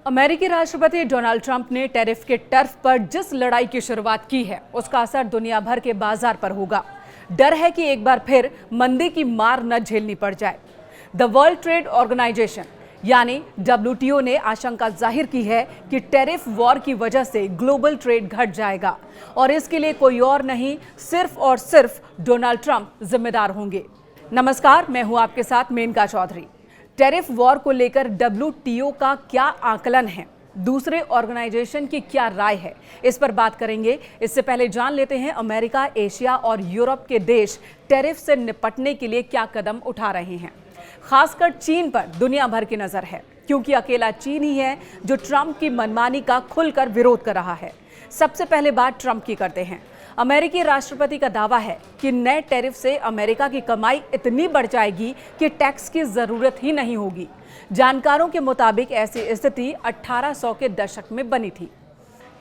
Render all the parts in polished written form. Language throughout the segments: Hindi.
अमेरिकी राष्ट्रपति डोनाल्ड ट्रंप ने टैरिफ के टर्फ पर जिस लड़ाई की शुरुआत की है उसका असर दुनिया भर के बाजार पर होगा। डर है कि एक बार फिर मंदी की मार न झेलनी पड़ जाए। द वर्ल्ड ट्रेड ऑर्गेनाइजेशन यानी WTO ने आशंका जाहिर की है कि टैरिफ वॉर की वजह से ग्लोबल ट्रेड घट जाएगा और इसके लिए कोई और नहीं, सिर्फ और सिर्फ डोनाल्ड ट्रंप जिम्मेदार होंगे। नमस्कार, मैं हूं आपके साथ मेनका चौधरी। टैरिफ वॉर को लेकर WTO का क्या आकलन है, दूसरे ऑर्गेनाइजेशन की क्या राय है, इस पर बात करेंगे। इससे पहले जान लेते हैं अमेरिका, एशिया और यूरोप के देश टैरिफ से निपटने के लिए क्या कदम उठा रहे हैं। खासकर चीन पर दुनिया भर की नजर है, क्योंकि अकेला चीन ही है जो ट्रंप की मनमानी का खुलकर विरोध कर रहा है। सबसे पहले बात ट्रंप की करते हैं। अमेरिकी राष्ट्रपति का दावा है कि नए टैरिफ से अमेरिका की कमाई इतनी बढ़ जाएगी कि टैक्स की जरूरत ही नहीं होगी। जानकारों के मुताबिक ऐसी स्थिति 1800 के दशक में बनी थी।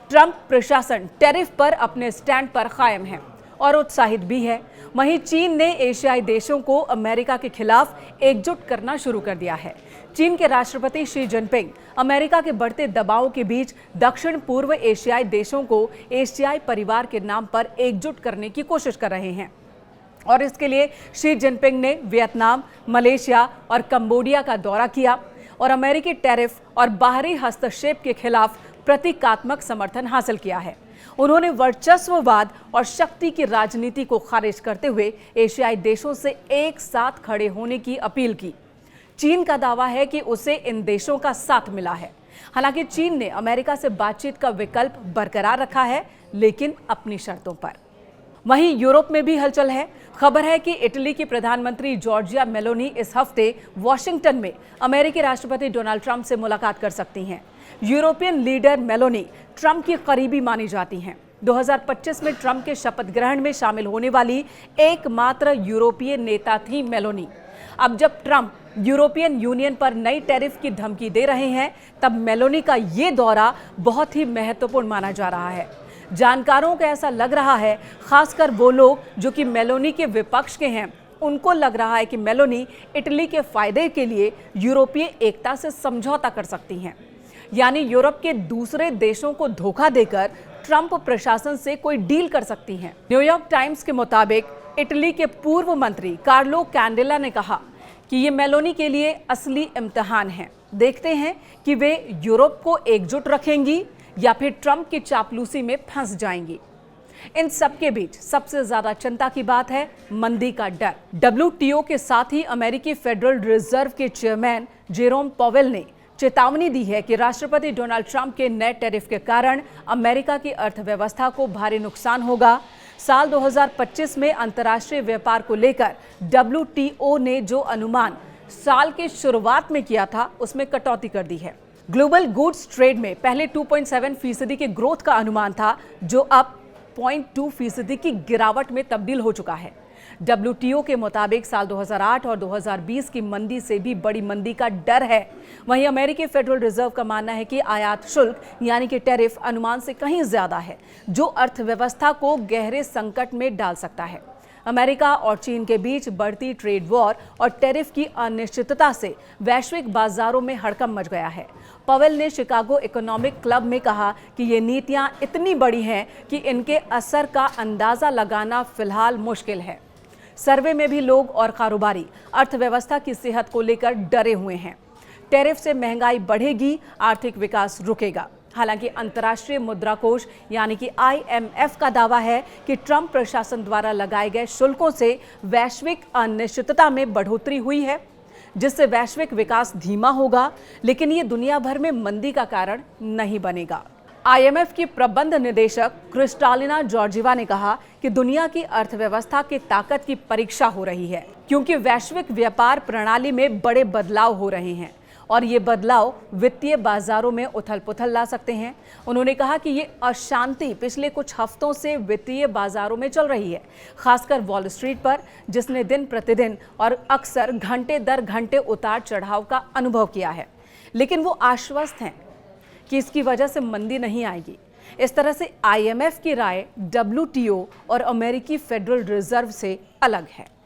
ट्रंप प्रशासन टैरिफ पर अपने स्टैंड पर कायम है और उत्साहित भी है। वहीं चीन ने एशियाई देशों को अमेरिका के खिलाफ एकजुट करना शुरू कर दिया है। चीन के राष्ट्रपति शी जिनपिंग अमेरिका के बढ़ते दबाव के बीच दक्षिण पूर्व एशियाई देशों को एशियाई परिवार के नाम पर एकजुट करने की कोशिश कर रहे हैं और इसके लिए शी जिनपिंग ने वियतनाम, मलेशिया और कंबोडिया का दौरा किया और अमेरिकी टैरिफ और बाहरी हस्तक्षेप के खिलाफ प्रतीकात्मक समर्थन हासिल किया है। उन्होंने वर्चस्ववाद और शक्ति की राजनीति को खारिज करते हुए एशियाई देशों से एक साथ खड़े होने की अपील की। चीन का दावा है कि उसे इन देशों का साथ मिला है। हालांकि चीन ने अमेरिका से बातचीत का विकल्प बरकरार रखा है, लेकिन अपनी शर्तों पर। वहीं यूरोप में भी हलचल है। खबर है कि इटली की प्रधानमंत्री जॉर्जिया मेलोनी इस हफ्ते वॉशिंगटन में अमेरिकी राष्ट्रपति डोनाल्ड ट्रंप से मुलाकात कर सकती हैं। यूरोपियन लीडर मेलोनी ट्रंप की करीबी मानी जाती हैं। 2025 में ट्रंप के शपथ ग्रहण में शामिल होने वाली एकमात्र यूरोपीय नेता थी मेलोनी। अब जब ट्रंप यूरोपियन यूनियन पर नई टैरिफ की धमकी दे रहे हैं, तब मेलोनी का ये दौरा बहुत ही महत्वपूर्ण माना जा रहा है। जानकारों को ऐसा लग रहा है, खासकर वो लोग जो कि मेलोनी के विपक्ष के हैं, उनको लग रहा है कि मेलोनी इटली के फायदे के लिए यूरोपीय एकता से समझौता कर सकती हैं। यानी यूरोप के दूसरे देशों को धोखा देकर ट्रंप प्रशासन से कोई डील कर सकती हैं। न्यूयॉर्क टाइम्स के मुताबिक इटली के पूर्व मंत्री कार्लो कैंडेला ने कहा कि ये मेलोनी के लिए असली इम्तिहान है। देखते हैं कि वे यूरोप को एकजुट रखेंगी या फिर ट्रंप की चापलूसी में फंस जाएंगी। इन सब के बीच सबसे ज्यादा चिंता की बात है मंदी का डर। WTO के साथ ही अमेरिकी फेडरल रिजर्व के चेयरमैन जेरोम पॉवेल ने चेतावनी दी है कि राष्ट्रपति डोनाल्ड ट्रंप के नए टैरिफ के कारण अमेरिका की अर्थव्यवस्था को भारी नुकसान होगा। साल 2025 में अंतर्राष्ट्रीय व्यापार को लेकर WTO ने जो अनुमान साल के शुरुआत में किया था, उसमें कटौती कर दी है। ग्लोबल गुड्स ट्रेड में पहले 2.7% की ग्रोथ का अनुमान था, जो अब 0.2% की गिरावट में तब्दील हो चुका है। WTO के मुताबिक साल 2008 और 2020 की मंदी से भी बड़ी मंदी का डर है। वहीं अमेरिकी फेडरल रिजर्व का मानना है कि आयात शुल्क यानी कि टैरिफ अनुमान से कहीं ज्यादा है, जो अर्थव्यवस्था को गहरे संकट में डाल सकता है। अमेरिका और चीन के बीच बढ़ती ट्रेड वॉर और टैरिफ की अनिश्चितता से वैश्विक बाजारों में हड़कंप मच गया है। पवेल ने शिकागो इकोनॉमिक क्लब में कहा कि ये नीतियां इतनी बड़ी हैं कि इनके असर का अंदाजा लगाना फिलहाल मुश्किल है। सर्वे में भी लोग और कारोबारी अर्थव्यवस्था की सेहत को लेकर डरे हुए हैं। टैरिफ से महंगाई बढ़ेगी, आर्थिक विकास रुकेगा। हालांकि अंतर्राष्ट्रीय मुद्रा कोष यानी कि IMF का दावा है कि ट्रंप प्रशासन द्वारा लगाए गए शुल्कों से वैश्विक अनिश्चितता में बढ़ोतरी हुई है, जिससे वैश्विक विकास धीमा होगा, लेकिन ये दुनिया भर में मंदी का कारण नहीं बनेगा। IMF की प्रबंध निदेशक क्रिस्टालिना जॉर्जिवा ने कहा कि दुनिया की अर्थव्यवस्था की ताकत की परीक्षा हो रही है, क्योंकि वैश्विक व्यापार प्रणाली में बड़े बदलाव हो रहे हैं और ये बदलाव वित्तीय बाजारों में उथल-पुथल ला सकते हैं। उन्होंने कहा कि ये अशांति पिछले कुछ हफ्तों से वित्तीय बाजारों में चल रही है, खासकर वॉल स्ट्रीट पर, जिसने दिन प्रतिदिन और अक्सर घंटे दर घंटे उतार चढ़ाव का अनुभव किया है। लेकिन वो आश्वस्त हैं कि इसकी वजह से मंदी नहीं आएगी। इस तरह से IMF की राय WTO और अमेरिकी फेडरल रिजर्व से अलग है।